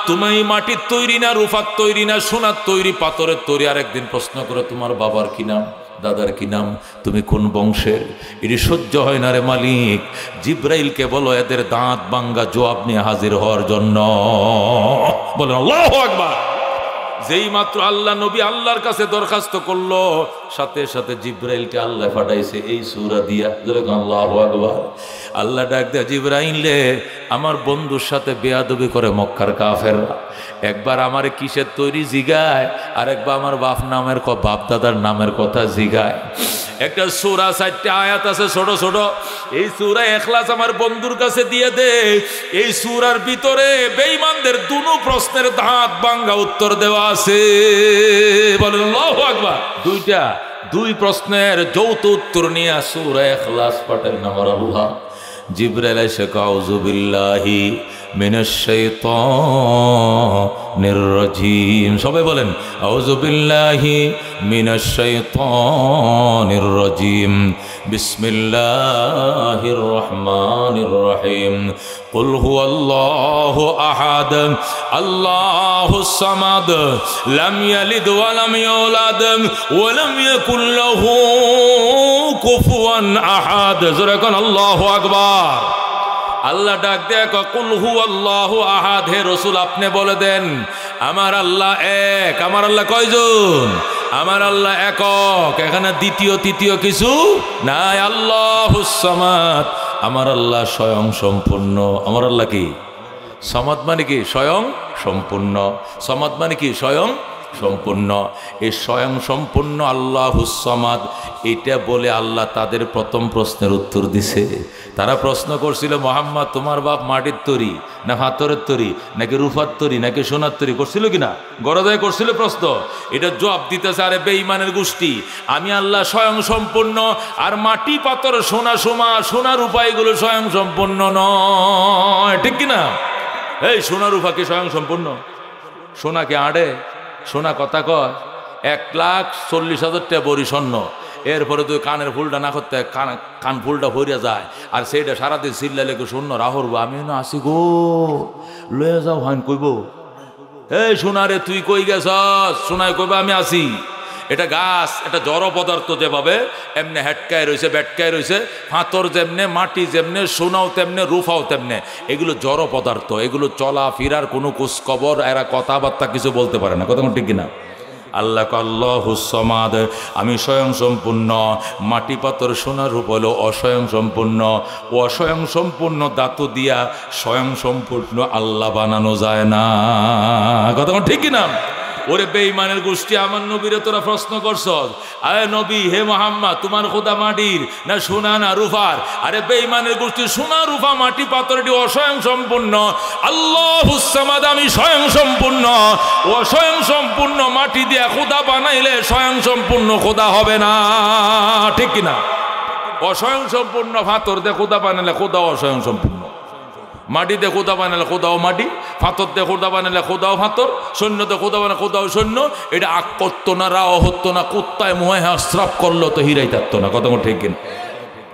A: তুমি মাটির তৈরি না, রূপার তৈরি না, সোনার তৈরি, পাথরের তৈরি? আর একদিন প্রশ্ন করে তোমার বাবার কি নাম, দাদার কি নাম, তুমি কোন বংশের? এটি সহ্য হয় না রে মালিক। জিব্রাইলকে বলো এদের দাঁত ভাঙ্গা জবাব নিয়ে হাজির হওয়ার জন্য। বলেন আল্লাহু আকবার। যেই মাত্র আল্লাহ নবী আল্লাহর কাছে দরখাস্ত করলো, সাথে সাথে জিব্রাইলকে আল্লাহ পাঠাইছে এই সূরা দিয়া। আল্লাহু আকবার। আল্লাহ ডাক দেয়, জিব্রাইলে আমার বন্ধুর সাথে বেয়াদবি করে মক্কার কাফেররা। একবার আমারে কিসের তৈরি জিগায়, আর একবার আমার বাপ দাদার নামের কথা জিগায়। একটা সূরা 4টা আয়াত আছে ছোট ছোট, এই সূরা ইখলাস আমার বন্ধুর কাছে দিয়ে দে। এই সূরার ভিতরে বেঈমানদের দুনো প্রশ্নের দাঁত ভাঙ্গা উত্তর দেওয়া আছে। বলেন আল্লাহু আকবার। দুই প্রশ্নের যৌথ উত্তর নিয়ে সূরা ইখলাস পাঠেন আমার আল্লাহ। জিবরাইল এসে আউযু বিল্লাহি মিনাশ শাইতানির রাজিম। সবাই বলেন আউযু বিল্লাহি মিনাশ শাইতানির রাজিম। বিসমিল্লাহির রহমানির রহিম। কুল হুয়াল্লাহু আহাদ আল্লাহুস সামাদ লাম ইয়ালিদ ওয়া লাম ইউলাদ ওয়া লাম ইয়াকুল লাহু কুফুয়ান আহাদ। জোরে কোন আল্লাহু আকবার। আল্লাহ ডাক দেয়, কুল হুয়াল্লাহু আহাদ। হে রাসূল আপনি বলে দেন আমার আল্লাহ এক। আমার আল্লাহ কয়জন? আমার আল্লাহ একক, এখানে দ্বিতীয় তৃতীয় কিছু নাই। আল্লাহুস সামাদ, আমার আল্লাহ স্বয়ং সম্পূর্ণ। আমার আল্লাহ কি? সামাদ মানে কি? স্বয়ং সম্পূর্ণ। সামাদ মানে কি? স্বয়ং সম্পূর্ণ। এই স্বয়ং সম্পূর্ণ আল্লাহুস সামাদ, এটা বলে আল্লাহ তাদের প্রথম প্রশ্নের উত্তর দিছে। তারা প্রশ্ন করছিল, মুহাম্মদ তোমার বাপ মাটির তৈরি না পাথরের তৈরি, নাকি রূপার তৈরি, নাকি সোনার তৈরি? করছিল কিনা? গরদায় করছিল প্রশ্ন। এটা জবাব দিতেছে, আরে বেঈমানের গোষ্ঠী, আমি আল্লাহ স্বয়ং সম্পূর্ণ, আর মাটি পাথর সোনা রূপা এগুলো স্বয়ং সম্পূর্ণ নয়। ঠিক কিনা? এই সোনা রূপা কি স্বয়ং সম্পূর্ণ? সোনাকে আড়ে? সোনা কথা কয় 1,40,000 টাকা বড়ি স্বর্ণ, এরপরে তুই কানের ফুলটা না করতে কান ফুলটা ভরিয়া যায়, আর সেইটা সারাদিন চিল্লালে শূন্য রাহরবো, আমি না আসি গো, লয়ে যাও হান কইব, এই সোনারে তুই কই গেছস? সোনায় কইবা আমি আসি। এটা গাছ, এটা জড় পদার্থ যেভাবে এমনি হেটকায় রয়েছে, বেটকায় রয়েছে, পাথর যেমনে, মাটি যেমনে, সোনাও তেমনে, রূপাও তেমনে, এগুলো জড় পদার্থ। এগুলো চলা ফিরার কোনো খোঁজখবর, এরা কথাবার্তা কিছু বলতে পারে না। কথা ঠিক কিনা? আল্লাহ আল্লাহুস সামাদ, আমি স্বয়ং সম্পূর্ণ। মাটি পাথর সোনার রূপ হলো অস্বয়ং সম্পূর্ণ। অস্বয়ং সম্পূর্ণ ধাতু দিয়া স্বয়ং সম্পূর্ণ আল্লাহ বানানো যায় না। কথা ঠিক কিনা? ওরে বেঈমানের গোষ্ঠী, আমার নবীরে তোরা প্রশ্ন করছ, আরে নবী হে মুহাম্মদ তোমার খোদা মাটির না সোনা না রূপার? আরে বেঈমানের গোষ্ঠী, সোনা রূপা মাটি পাথরটি অস্বয়ং সম্পূর্ণ। আল্লাহুস সামাদ, আমি স্বয়ং সম্পূর্ণ। অস্বয়ং সম্পূর্ণ মাটি দিয়া খোদা বানাইলে স্বয়ং সম্পূর্ণ খোদা হবে না। ঠিক কিনা? অস্বয়ং সম্পূর্ণ পাথর দিয়ে খোদা বানাইলে খোদা অস্বয়ং সম্পূর্ণ। মাটি দিয়ে খোদা বানালে খোদাও মাটি, পাথর দিয়ে খোদা বানালে খোদাও পাথর, সৈন্য দিয়ে খোদা বানালে খোদাও সৈন্য। এটা আগ করতো না, রাও হতো না, কুত্তায় মোহে শ্রাপ করলো তো হীরাই থাকতো না। কথা ঠিক কিনা?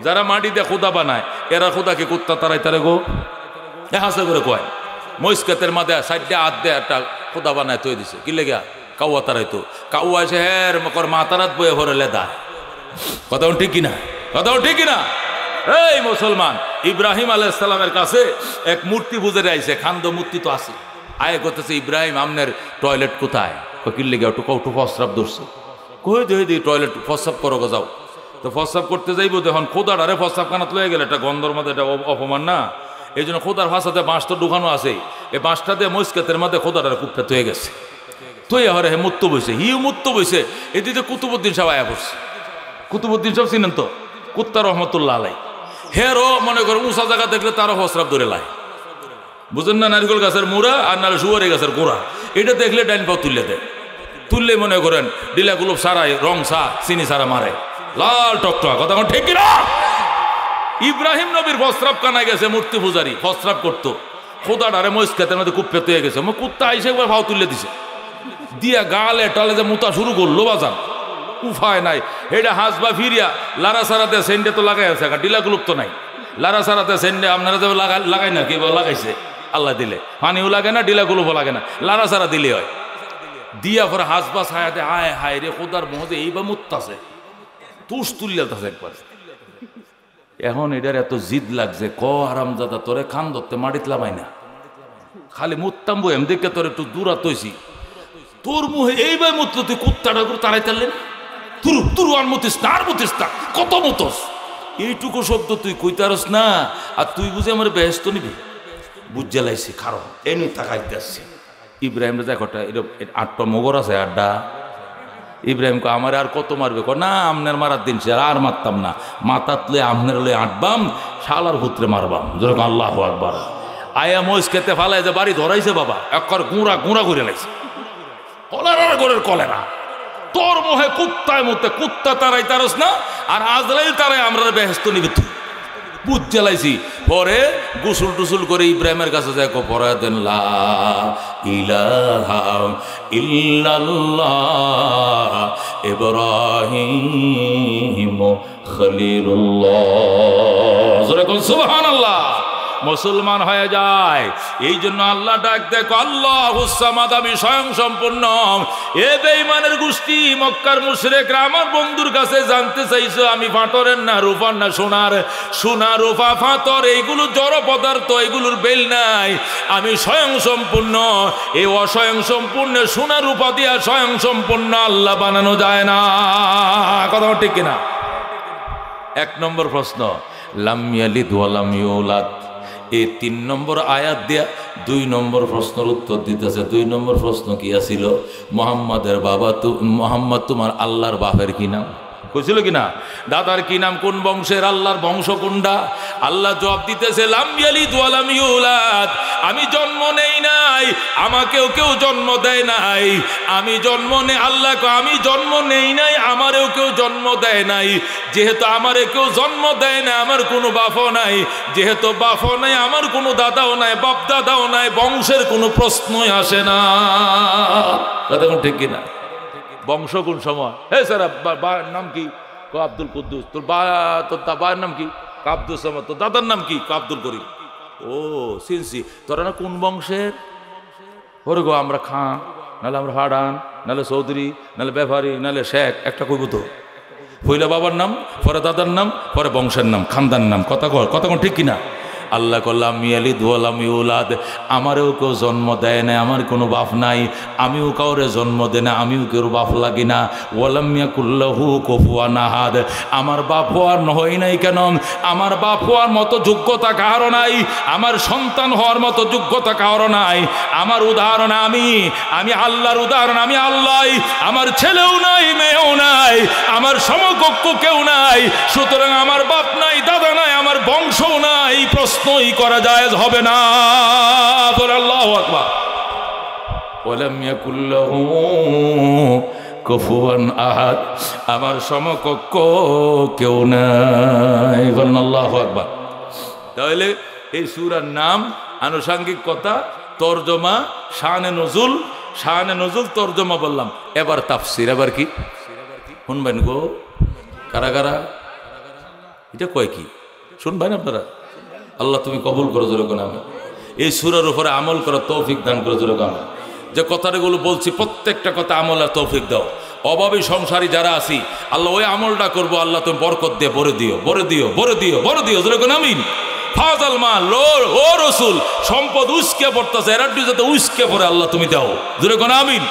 A: যারা মাটি দিয়ে খোদা বানায় এরা খোদাকে কুত্তা তারাই তারে গো হাসে করে কয়। মহিষকাতের মাঝে সাইডে হাত দিয়ে একটা খোদা বানায় তৈরি দিছে, কি লেগা? কাউয়া তারাইতো। কাউয়া এসে হের মকর মাতারাত বয়ে ভরে লেদা। কথা ঠিক কিনা? কথা ঠিক কিনা? এই মুসলমান, ইব্রাহিম আলাইহিস সালামের কাছে এক মূর্তি বুঝে আইছে, খান্দ মূর্তি তো আছে। আয় করতেছে, ইব্রাহিম আমনের টয়লেট কোথায়? কিনলে গিয়ে একটু প্রস্রাব ধরছে, কই দি টয়লেট প্রস্রাব করো গো, যাও। তো প্রস্রাব করতে যাইব, তখন খোদাটারে প্রস্রাব খানাত লয়ে গেলে, এটা গন্ধর মধ্যে এটা অপমান না? এই জন্য খোদার ভাষাতে বাঁশ তো ঢুকানো আছে, এই বাঁশটা দিয়ে মস্কেতের মধ্যে খোদাটারে কুপটা তৈয়ে গেছে, তৈয়া হরে হে মুত্ত বইছে, হিউ মুত্ত বইছে। এদিকে কুতুবুদ্দিন সাহেব আয়া পড়ছে। কুতুবুদ্দিন সাহেব চিনেন তো, কুত্তা রহমতুল্লাহ আলাই, হেরও মনে করে উঁচা জায়গা দেখলে তারও প্রস্রাব ধরে লাই, বুঝেন না? নারিকেল গাছের মুড়া আর নাহলে সুয়ারি গাছের গোড়া, এটা দেখলে ডাইন পাও তুললে দেয়, তুললে মনে করেন ডিলা গুলো সারাই রং সা চিনি সারা মারে, লাল টকটক। কথা ঠিক কিনা? ইব্রাহিম নবীর প্রস্রাব কানায় গেছে, মূর্তি পূজারি প্রস্রাব করতো, খোদাটারে মস্কাতের মধ্যে কুপ পেতে গেছে, কুত্তা আইসে একবার ভাও তুলে দিছে, দিয়া গালে টালে যে মুতা শুরু করলো, বাজান উফায় নাই। এটা হাসবা ফিরিয়া লারা সারাতে সেন্ডে তো লাগাই আছে, ডিলা গুলুপ তো নাই, লারা সারাতে সেন্ডে আপনারা যে লাগাই না, কি লাগাইছে আল্লাহ দিলে, পানিও লাগে না, ডিলা গুলুপও লাগে না, লারা সারা দিলে হয়। দিয়া পরে হাসবা ছায়াতে, হায় হায় রে খোদার মহদে এইবার মুত্তাছে, তুষ তুলিয়াছে একবার। এখন এটার এত জিদ লাগছে, ক হারামজাদা তোরে খান ধরতে মাটিত লামাই না, খালি মুত্তাম্বু এম দেখে তোর একটু দূরাত হইছি, তোর মুহে এইবার মুতল, তুই কুত্তাটা করে তাড়াই তারলেন, তুরু তুরু আর মতিস না, আর মতিস না, কত মতস, এইটুকু শব্দ তুই কইতারস না, আর তুই বুঝে আমার বেহেস্ত নিবি, বুঝে লাইছি কারণ এমনি তাকাইতে আসছে। ইব্রাহিম দেখটা এরকম 8টা মগর আছে, আড্ডা। ইব্রাহিমকে আমার আর কত মারবে, না আমনের মারার দিন সে আর মারতাম না, মাতাতলে আমনের লয়ে আটবাম, শালার পুত্রে মারবাম, যেরকম আল্লাহু আকবার। আয়া মহিষ খেতে ফালাই যে বাড়ি ধরাইছে বাবা, একবার গুঁড়া গুঁড়া করে লাইছে, কলেরা গোরের কলেরা। তোর মোহে কুত্তায় মতে কুত্তা তারাই তারস না, আর আজরাইল তারাই আমরা বেহেস্ত নিবে, তুই বুঝ জ্বালাইছি। পরে গোসল টুসুল করে ইব্রাহিমের কাছে যাই, পড়া দেন লা ইলাহা ইল্লাল্লাহ ইব্রাহিম খলিলুল্লাহ, সুবহানাল্লাহ। মুসলমান হয়ে যায়, এই জন্য আল্লাহ ডাক দেখো আল্লাহুস সামাদ, আমি স্বয়ং সম্পূর্ণ। এ বেঈমানের গোষ্ঠী মক্কার মুশরিকরা আমার বন্ধুর কাছে জানতে চাইছো আমি ফাটরের না রূপার না সোনার, সোনা রূপা ফাতর এইগুলো জড় পদার্থ, এগুলোর বেল নাই, আমি স্বয়ং সম্পূর্ণ। এই অস্বয়ং সম্পূর্ণ সোনা রূপা দিয়া স্বয়ং সম্পূর্ণ আল্লাহ বানানো যায় না। কথা ঠিক কিনা? 1 নম্বর প্রশ্ন, লাম ইয়ালিদ ওয়া লাম ইউলাদ, এই 3 নম্বর আয়াত দিয়া 2 নম্বর প্রশ্নের উত্তর দিতেছে। 2 নম্বর প্রশ্ন কি আছিল? মুহাম্মাদের বাবা, মুহাম্মদ তোমার আল্লাহর বাপের কি নাম? কইছিল কিনা? দাদার কি নাম, কোন বংশের, আল্লাহর বংশ কোনটা? আল্লাহ জবাব দিতেছে লাম ইয়ালিদ ওয়া লাম ইউলাদ, আমি জন্ম নেই নাই, আমাকেও কেউ জন্ম দেয় নাই, আমি জন্ম নেই, আল্লাহকে আমি জন্ম নেই নাই, আমারেও কেউ জন্ম দেয় নাই। যেহেতু আমারে কেউ জন্ম দেয় না, আমার কোনো বাপও নাই, যেহেতু বাপও নাই, আমার কোনো দাদাও নাই, বাপ দাদাও নাই, বংশের কোনো প্রশ্নই আসে না। কথা ঠিক কিনা? বংশ কোন সময়? হ্যাঁ স্যার, বাবার নাম কি? আব্দুল কুদ্দুস। তোর বাবার নাম কি? আব্দুল সামাদ। তোর দাদার নাম কি? আব্দুল করিম। ও সিনসি, তোরা না কোন বংশের? ওরে গো, আমরা খাঁ, নাহলে আমরা হাডান, নাহলে চৌধুরী, নাহলে ব্যাপারী, নাহলে শেখ, একটা কইব তো। পয়লা বাবার নাম, পরে দাদার নাম, পরে বংশের নাম, খানদান নাম। কথা কোন ঠিক কিনা? আল্লাহ কল্লাম ইয়ালিদ ওয়া লাম ইউলাদ, আমারও কেউ জন্ম দেয় না, আমার কোনো বাপ নাই, আমিও কাউরে জন্ম দেয় না, আমিও কেউ বাপ লাগি না। ওয়ালাম ইয়াকুল্লাহু কুফুয়ান আহাদ, আমার বাপ হওয়ার হয় নাই কেন? আমার বাপ হওয়ার মতো যোগ্যতা কারো নাই, আমার সন্তান হওয়ার মতো যোগ্যতা কারো নাই। আমার উদাহরণ আমি আল্লাহর উদাহরণ, আমি আল্লাহ, আমার ছেলেও নাই, মেয়েও নাই, আমার সমকক্ষ কেউ নাই। সুতরাং আমার বাপ নাই, দাদা নাই, আমার বংশও নাই, প্রশ্নই করা জায়েজ হবে না। বল আল্লাহু আকবার। ওয়ালাম ইয়াকুল্লাহু কুফুয়ান আহাদ, আমার সমকক্ষ কেউ নাই। বলেন আল্লাহু আকবার। তাহলে এই সূরার নাম, আনুষঙ্গিক কথা, তরজমা, শানে নজুল, শানে নজুল তরজমা বললাম। এবার তাফসীর। এবার কি শুনবেন গো? কারা কারা এটা কয় কি শুনবেন আপনারা? আল্লাহ তুমি কবুল করো যেরকম আমি এই সূরার উপরে আমল করার তৌফিক দান করো যেরকম আমি যে কথাগুলো বলছি প্রত্যেকটা কথা আমল আর তৌফিক দাও। অভাবী সংসারী যারা আছি আল্লাহ ওই আমলটা করবো, আল্লাহ তুমি বরকত দিয়ে ভরে দিও, ভরে দিও, ভরে দিও, ভরে দিও, যেরকম আমিন। ফাজাল মাল ও রসুল, সম্পদ উস্কে পড়তেছে, এরা যাতে উস্কে পড়ে আল্লাহ তুমি দাও, যেরকম আমিন।